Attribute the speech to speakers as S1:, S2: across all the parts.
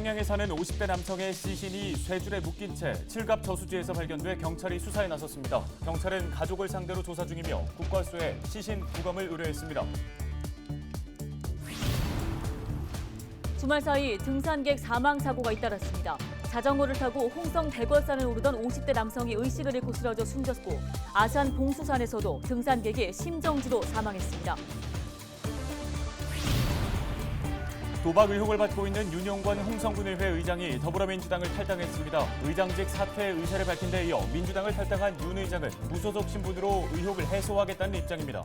S1: 청양에 사는 50대 남성의 시신이 쇠줄에 묶인 채 칠갑 저수지에서 발견돼 경찰이 수사에 나섰습니다. 경찰은 가족을 상대로 조사 중이며 국과수에 시신 부검을 의뢰했습니다.
S2: 주말 사이 등산객 사망 사고가 잇따랐습니다. 자전거를 타고 홍성 백월산을 오르던 50대 남성이 의식을 잃고 쓰러져 숨졌고 아산 봉수산에서도 등산객이 심정지로 사망했습니다.
S1: 도박 의혹을 받고 있는 윤용관 홍성군의회 의장이 더불어민주당을 탈당했습니다. 의장직 사퇴 의사를 밝힌 데 이어 민주당을 탈당한 윤 의장은 무소속 신분으로 의혹을 해소하겠다는 입장입니다.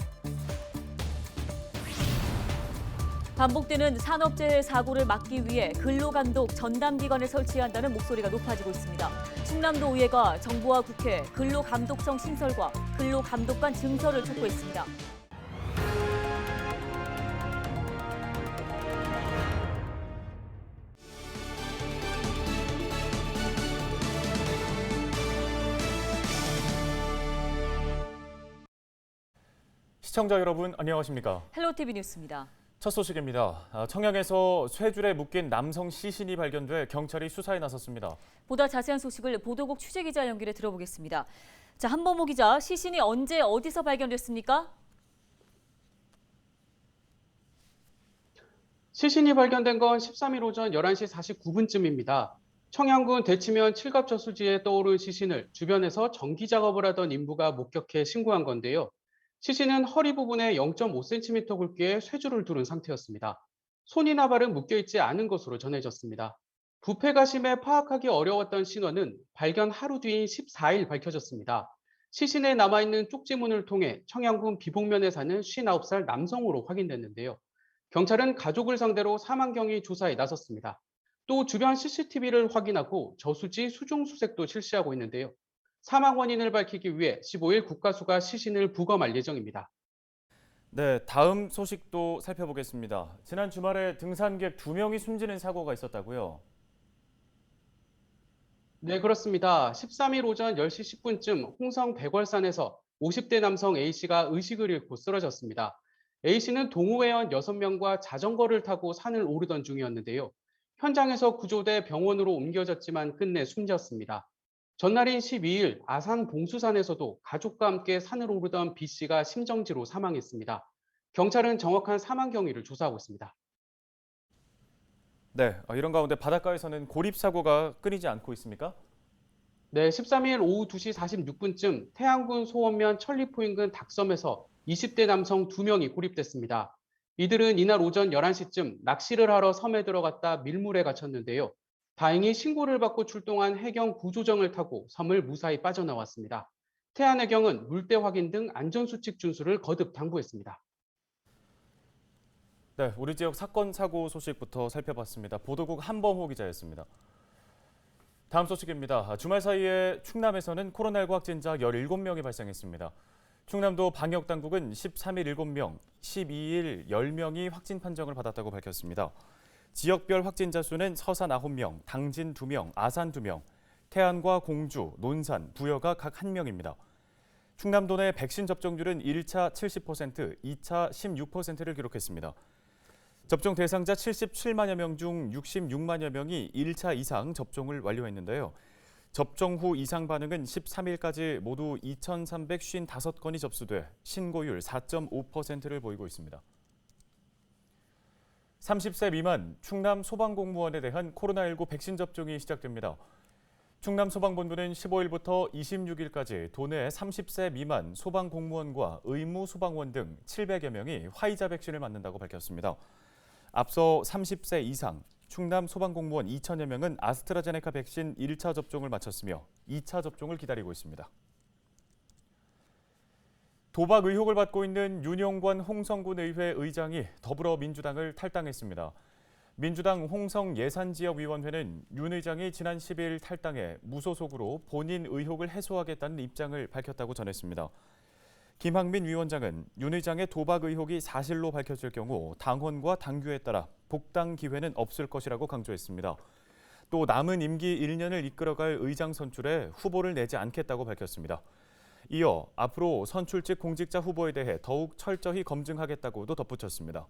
S2: 반복되는 산업재해 사고를 막기 위해 근로감독 전담기관을 설치해야 한다는 목소리가 높아지고 있습니다. 충남도 의회가 정부와 국회 근로감독청 신설과 근로감독관 증설을 촉구했습니다.
S1: 시청자 여러분 안녕하십니까?
S2: 헬로티비 뉴스입니다.
S1: 첫 소식입니다. 청양에서 쇠줄에 묶인 남성 시신이 발견돼 경찰이 수사에 나섰습니다.
S2: 보다 자세한 소식을 보도국 취재기자 연결해 들어보겠습니다. 자, 한범호 기자, 시신이 언제 어디서 발견됐습니까?
S3: 시신이 발견된 건 13일 오전 11시 49분쯤입니다. 청양군 대치면 칠갑저수지에 떠오른 시신을 주변에서 정기 작업을 하던 인부가 목격해 신고한 건데요. 시신은 허리 부분에 0.5cm 굵기의 쇠줄을 두른 상태였습니다. 손이나 발은 묶여있지 않은 것으로 전해졌습니다. 부패가 심해 파악하기 어려웠던 신원은 발견 하루 뒤인 14일 밝혀졌습니다. 시신에 남아있는 쪽지문을 통해 청양군 비봉면에 사는 59살 남성으로 확인됐는데요. 경찰은 가족을 상대로 사망 경위 조사에 나섰습니다. 또 주변 CCTV를 확인하고 저수지 수중 수색도 실시하고 있는데요. 사망 원인을 밝히기 위해 15일 국과수가 시신을 부검할 예정입니다.
S1: 네, 다음 소식도 살펴보겠습니다. 지난 주말에 등산객 2명이 숨지는 사고가 있었다고요?
S3: 네, 그렇습니다. 13일 오전 10시 10분쯤 홍성 백월산에서 50대 남성 A씨가 의식을 잃고 쓰러졌습니다. A씨는 동호회원 6명과 자전거를 타고 산을 오르던 중이었는데요. 현장에서 구조돼 병원으로 옮겨졌지만 끝내 숨졌습니다. 전날인 12일 아산 봉수산에서도 가족과 함께 산을 오르던 B씨가 심정지로 사망했습니다. 경찰은 정확한 사망 경위를 조사하고 있습니다.
S1: 네, 이런 가운데 바닷가에서는 고립사고가 끊이지 않고 있습니까?
S3: 네, 13일 오후 2시 46분쯤 태안군 소원면 천리포 인근 닭섬에서 20대 남성 2명이 고립됐습니다. 이들은 이날 오전 11시쯤 낚시를 하러 섬에 들어갔다 밀물에 갇혔는데요. 다행히 신고를 받고 출동한 해경 구조정을 타고 섬을 무사히 빠져나왔습니다. 태안해경은 물때 확인 등 안전수칙 준수를 거듭 당부했습니다.
S1: 네, 우리 지역 사건 사고 소식부터 살펴봤습니다. 보도국 한범호 기자였습니다. 다음 소식입니다. 주말 사이에 충남에서는 코로나19 확진자 17명이 발생했습니다. 충남도 방역당국은 13일 7명, 12일 10명이 확진 판정을 받았다고 밝혔습니다. 지역별 확진자 수는 서산 9명, 당진 2명, 아산 2명, 태안과 공주, 논산, 부여가 각 1명입니다. 충남도 내 백신 접종률은 1차 70%, 2차 16%를 기록했습니다. 접종 대상자 77만여 명 중 66만여 명이 1차 이상 접종을 완료했는데요. 접종 후 이상 반응은 13일까지 모두 2,355건이 접수돼 신고율 4.5%를 보이고 있습니다. 30세 미만 충남 소방공무원에 대한 코로나19 백신 접종이 시작됩니다. 충남 소방본부는 15일부터 26일까지 도내 30세 미만 소방공무원과 의무 소방원 등 700여 명이 화이자 백신을 맞는다고 밝혔습니다. 앞서 30세 이상 충남 소방공무원 2천여 명은 아스트라제네카 백신 1차 접종을 마쳤으며 2차 접종을 기다리고 있습니다. 도박 의혹을 받고 있는 윤용관 홍성군의회 의장이 더불어민주당을 탈당했습니다. 민주당 홍성 예산지역위원회는 윤 의장이 지난 10일 탈당해 무소속으로 본인 의혹을 해소하겠다는 입장을 밝혔다고 전했습니다. 김학민 위원장은 윤 의장의 도박 의혹이 사실로 밝혀질 경우 당헌과 당규에 따라 복당 기회는 없을 것이라고 강조했습니다. 또 남은 임기 1년을 이끌어갈 의장 선출에 후보를 내지 않겠다고 밝혔습니다. 이어 앞으로 선출직 공직자 후보에 대해 더욱 철저히 검증하겠다고도 덧붙였습니다.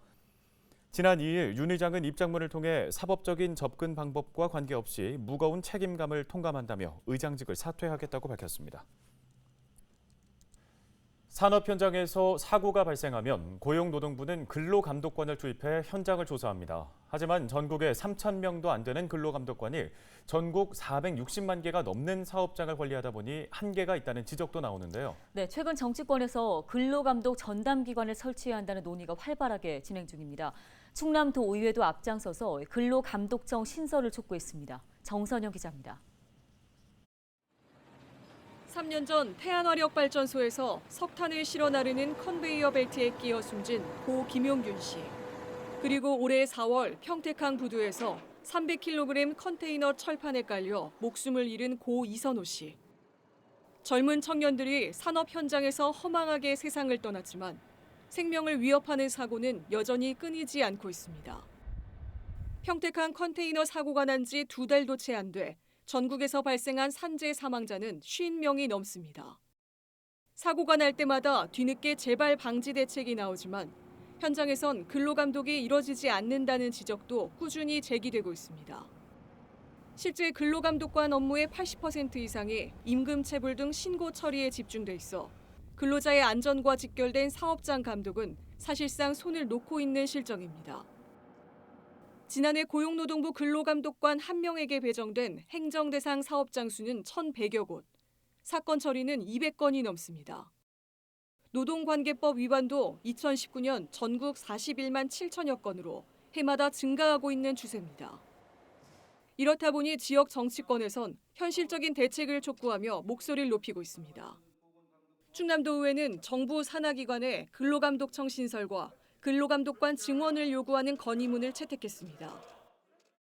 S1: 지난 2일 윤 의장은 입장문을 통해 사법적인 접근 방법과 관계없이 무거운 책임감을 통감한다며 의장직을 사퇴하겠다고 밝혔습니다. 산업 현장에서 사고가 발생하면 고용노동부는 근로감독관을 투입해 현장을 조사합니다. 하지만 전국에 3,000명도 안 되는 근로감독관이 전국 460만 개가 넘는 사업장을 관리하다 보니 한계가 있다는 지적도 나오는데요.
S2: 네, 최근 정치권에서 근로감독 전담기관을 설치해야 한다는 논의가 활발하게 진행 중입니다. 충남도의회도 앞장서서 근로감독청 신설을 촉구했습니다. 정선영 기자입니다.
S4: 3년 전 태안화력발전소에서 석탄을 실어 나르는 컨베이어 벨트에 끼어 숨진 고 김용균 씨. 그리고 올해 4월 평택항 부두에서 300kg 컨테이너 철판에 깔려 목숨을 잃은 고 이선호 씨. 젊은 청년들이 산업 현장에서 허망하게 세상을 떠났지만 생명을 위협하는 사고는 여전히 끊이지 않고 있습니다. 평택항 컨테이너 사고가 난 지 2달도 채 안 돼 전국에서 발생한 산재 사망자는 50명이 넘습니다. 사고가 날 때마다 뒤늦게 재발 방지 대책이 나오지만 현장에선 근로감독이 이뤄지지 않는다는 지적도 꾸준히 제기되고 있습니다. 실제 근로감독관 업무의 80% 이상이 임금 체불 등 신고 처리에 집중돼 있어 근로자의 안전과 직결된 사업장 감독은 사실상 손을 놓고 있는 실정입니다. 지난해 고용노동부 근로감독관 1명에게 배정된 행정대상 사업장 수는 1,100여 곳, 사건 처리는 200건이 넘습니다. 노동관계법 위반도 2019년 전국 41만 7천여 건으로 해마다 증가하고 있는 추세입니다. 이렇다 보니 지역 정치권에선 현실적인 대책을 촉구하며 목소리를 높이고 있습니다. 충남도의회는 정부 산하기관의 근로감독청 신설과 근로감독관 증원을 요구하는 건의문을 채택했습니다.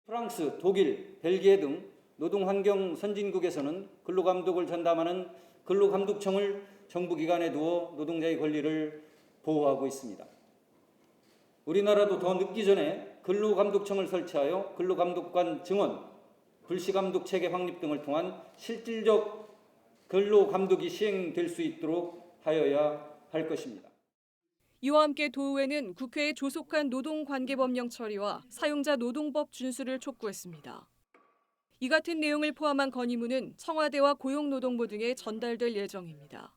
S5: 프랑스, 독일, 벨기에 등 노동환경 선진국에서는 근로감독을 전담하는 근로감독청을 정부기관에 두어 노동자의 권리를 보호하고 있습니다. 우리나라도 더 늦기 전에 근로감독청을 설치하여 근로감독관 증원, 불시감독 체계 확립 등을 통한 실질적 근로감독이 시행될 수 있도록 하여야 할 것입니다.
S4: 이와 함께 도의회는 국회에 조속한 노동관계법령 처리와 사용자 노동법 준수를 촉구했습니다. 이 같은 내용을 포함한 건의문은 청와대와 고용노동부 등에 전달될 예정입니다.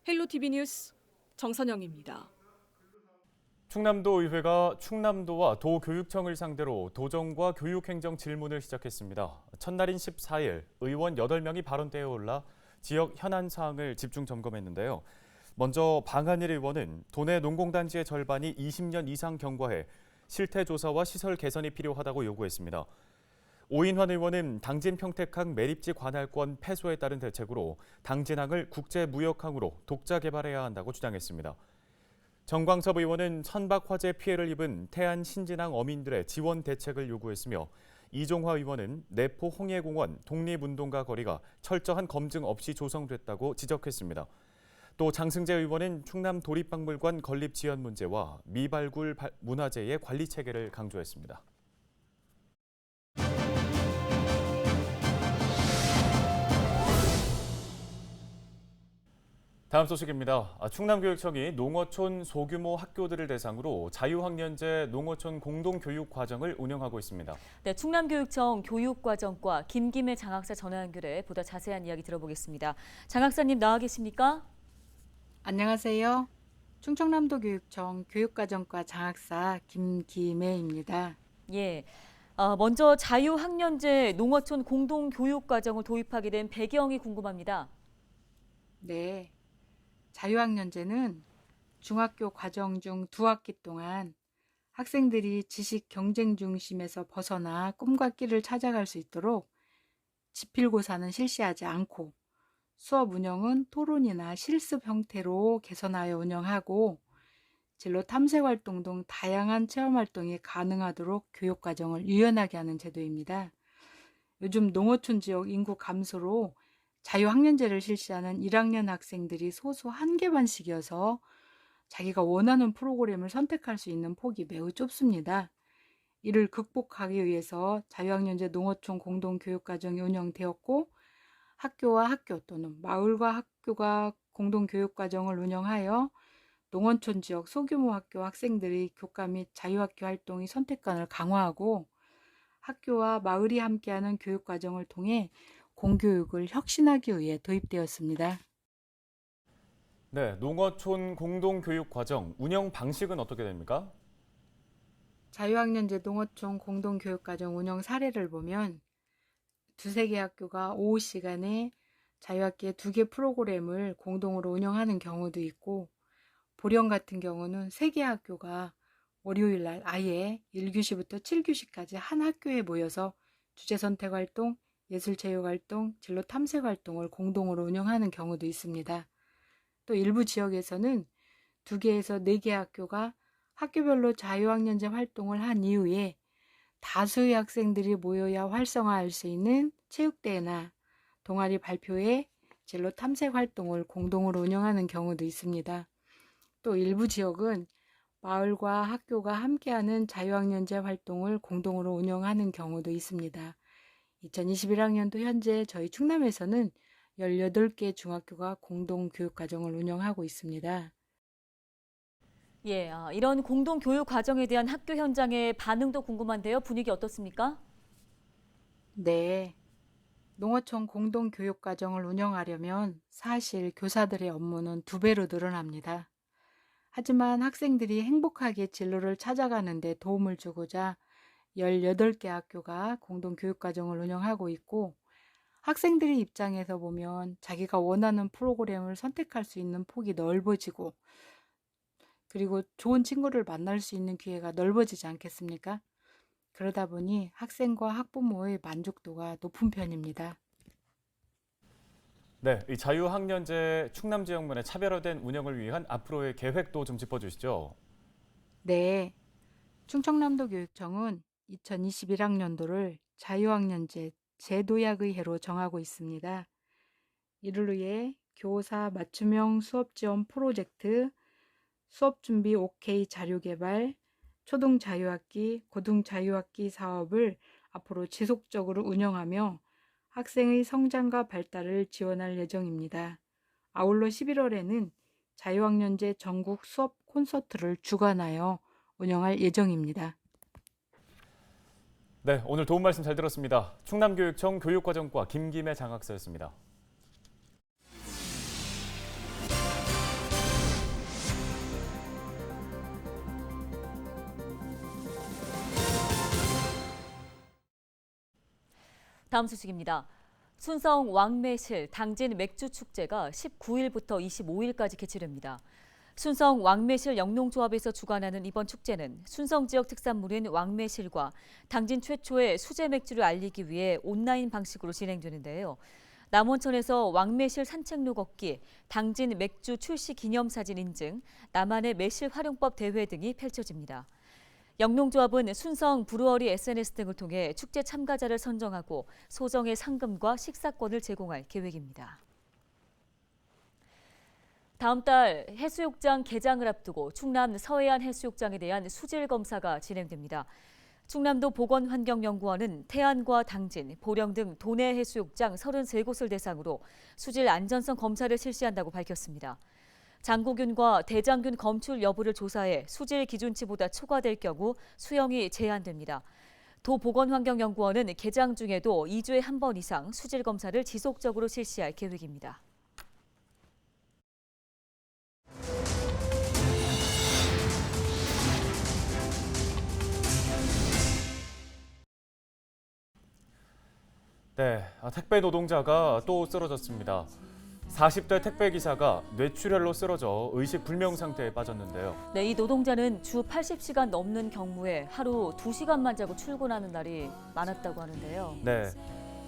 S4: 헬로티비 뉴스 정선영입니다.
S1: 충남도 의회가 충남도와 도교육청을 상대로 도정과 교육행정 질문을 시작했습니다. 첫날인 14일 의원 8명이 발언대에 올라 지역 현안 사항을 집중 점검했는데요. 먼저 방한일 의원은 도내 농공단지의 절반이 20년 이상 경과해 실태 조사와 시설 개선이 필요하다고 요구했습니다. 오인환 의원은 당진 평택항 매립지 관할권 패소에 따른 대책으로 당진항을 국제무역항으로 독자 개발해야 한다고 주장했습니다. 정광섭 의원은 천박 화재 피해를 입은 태안 신진항 어민들의 지원 대책을 요구했으며 이종화 의원은 내포 홍해공원 독립운동가 거리가 철저한 검증 없이 조성됐다고 지적했습니다. 또 장승재 의원은 충남 도립박물관 건립 지연 문제와 미발굴 문화재의 관리 체계를 강조했습니다. 다음 소식입니다. 충남교육청이 농어촌 소규모 학교들을 대상으로 자유학년제 농어촌 공동교육과정을 운영하고 있습니다.
S2: 네, 충남교육청 교육과정과 김김혜 장학사 전화 연결해 보다 자세한 이야기 들어보겠습니다. 장학사님 나와 계십니까?
S6: 안녕하세요. 충청남도 교육청 교육과정과 장학사 김기매입니다.
S2: 예. 먼저 자유학년제 농어촌 공동교육과정을 도입하게 된 배경이 궁금합니다.
S6: 네. 자유학년제는 중학교 과정 중 2학기 동안 학생들이 지식 경쟁 중심에서 벗어나 꿈과 끼를 찾아갈 수 있도록 지필고사는 실시하지 않고 수업 운영은 토론이나 실습 형태로 개선하여 운영하고 진로 탐색 활동 등 다양한 체험 활동이 가능하도록 교육과정을 유연하게 하는 제도입니다. 요즘 농어촌 지역 인구 감소로 자유학년제를 실시하는 1학년 학생들이 소수 1개반씩이어서 자기가 원하는 프로그램을 선택할 수 있는 폭이 매우 좁습니다. 이를 극복하기 위해서 자유학년제 농어촌 공동교육과정이 운영되었고 학교와 학교 또는 마을과 학교가 공동교육과정을 운영하여 농어촌 지역 소규모 학교 학생들의 교과 및 자유학교 활동의 선택권을 강화하고 학교와 마을이 함께하는 교육과정을 통해 공교육을 혁신하기 위해 도입되었습니다.
S1: 네, 농어촌 공동교육과정 운영 방식은 어떻게 됩니까?
S6: 자유학년제 농어촌 공동교육과정 운영 사례를 보면 두세 개 학교가 오후 시간에 자유학기의 2개 프로그램을 공동으로 운영하는 경우도 있고, 보령 같은 경우는 3개 학교가 월요일 날 아예 1교시부터 7교시까지 한 학교에 모여서 주제 선택 활동, 예술 체육 활동, 진로 탐색 활동을 공동으로 운영하는 경우도 있습니다. 또 일부 지역에서는 2개에서 4개 학교가 학교별로 자유학년제 활동을 한 이후에 다수의 학생들이 모여야 활성화할 수 있는 체육대회나 동아리 발표회, 진로 탐색 활동을 공동으로 운영하는 경우도 있습니다. 또 일부 지역은 마을과 학교가 함께하는 자유학년제 활동을 공동으로 운영하는 경우도 있습니다. 2021학년도 현재 저희 충남에서는 18개 중학교가 공동교육과정을 운영하고 있습니다.
S2: 예, 이런 공동교육 과정에 대한 학교 현장의 반응도 궁금한데요. 분위기 어떻습니까?
S6: 네, 농어촌 공동교육과정을 운영하려면 사실 교사들의 업무는 2배로 늘어납니다. 하지만 학생들이 행복하게 진로를 찾아가는 데 도움을 주고자 18개 학교가 공동교육과정을 운영하고 있고, 학생들의 입장에서 보면 자기가 원하는 프로그램을 선택할 수 있는 폭이 넓어지고, 그리고 좋은 친구를 만날 수 있는 기회가 넓어지지 않겠습니까? 그러다 보니 학생과 학부모의 만족도가 높은 편입니다.
S1: 네, 이 자유학년제 충남 지역만의 차별화된 운영을 위한 앞으로의 계획도 좀 짚어주시죠.
S6: 네, 충청남도 교육청은 2021학년도를 자유학년제 제도약의 해로 정하고 있습니다. 이를 위해 교사 맞춤형 수업 지원 프로젝트, 수업 준비 OK 자료 개발, 초등 자유학기, 고등 자유학기 사업을 앞으로 지속적으로 운영하며 학생의 성장과 발달을 지원할 예정입니다. 아울러 11월에는 자유학년제 전국 수업 콘서트를 주관하여 운영할 예정입니다.
S1: 네, 오늘 도움 말씀 잘 들었습니다. 충남교육청 교육과정과 김김혜 장학사였습니다.
S2: 다음 소식입니다. 순성 왕매실 당진 맥주 축제가 19일부터 25일까지 개최됩니다. 순성 왕매실 영농조합에서 주관하는 이번 축제는 순성 지역 특산물인 왕매실과 당진 최초의 수제 맥주를 알리기 위해 온라인 방식으로 진행되는데요. 남원천에서 왕매실 산책로 걷기, 당진 맥주 출시 기념사진 인증, 나만의 매실 활용법 대회 등이 펼쳐집니다. 영농조합은 순성 브루어리 SNS 등을 통해 축제 참가자를 선정하고 소정의 상금과 식사권을 제공할 계획입니다. 다음 달 해수욕장 개장을 앞두고 충남 서해안 해수욕장에 대한 수질 검사가 진행됩니다. 충남도 보건환경연구원은 태안과 당진, 보령 등 도내 해수욕장 33곳을 대상으로 수질 안전성 검사를 실시한다고 밝혔습니다. 장고균과 대장균 검출 여부를 조사해 수질 기준치보다 초과될 경우 수영이 제한됩니다. 도보건환경연구원은 개장 중에도 2주에 한 번 이상 수질 검사를 지속적으로 실시할 계획입니다.
S1: 네, 택배 노동자가 또 쓰러졌습니다. 40대 택배기사가 뇌출혈로 쓰러져 의식불명 상태에 빠졌는데요.
S2: 네, 이 노동자는 주 80시간 넘는 경무에 하루 2시간만 자고 출근하는 날이 많았다고 하는데요.
S1: 네,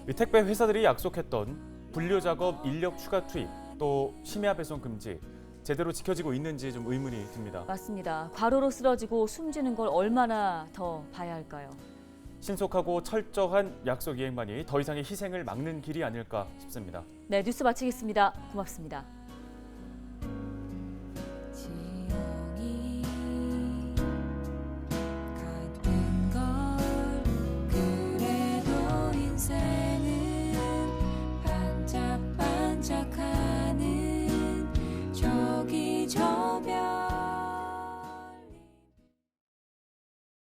S1: 이 택배 회사들이 약속했던 분류 작업 인력 추가 투입, 또 심야 배송 금지, 제대로 지켜지고 있는지 좀 의문이 듭니다.
S2: 맞습니다. 과로로 쓰러지고 숨지는 걸 얼마나 더 봐야 할까요?
S1: 신속하고 철저한 약속 이행만이 더 이상의 희생을 막는 길이 아닐까 싶습니다.
S2: 네, 뉴스 마치겠습니다. 고맙습니다.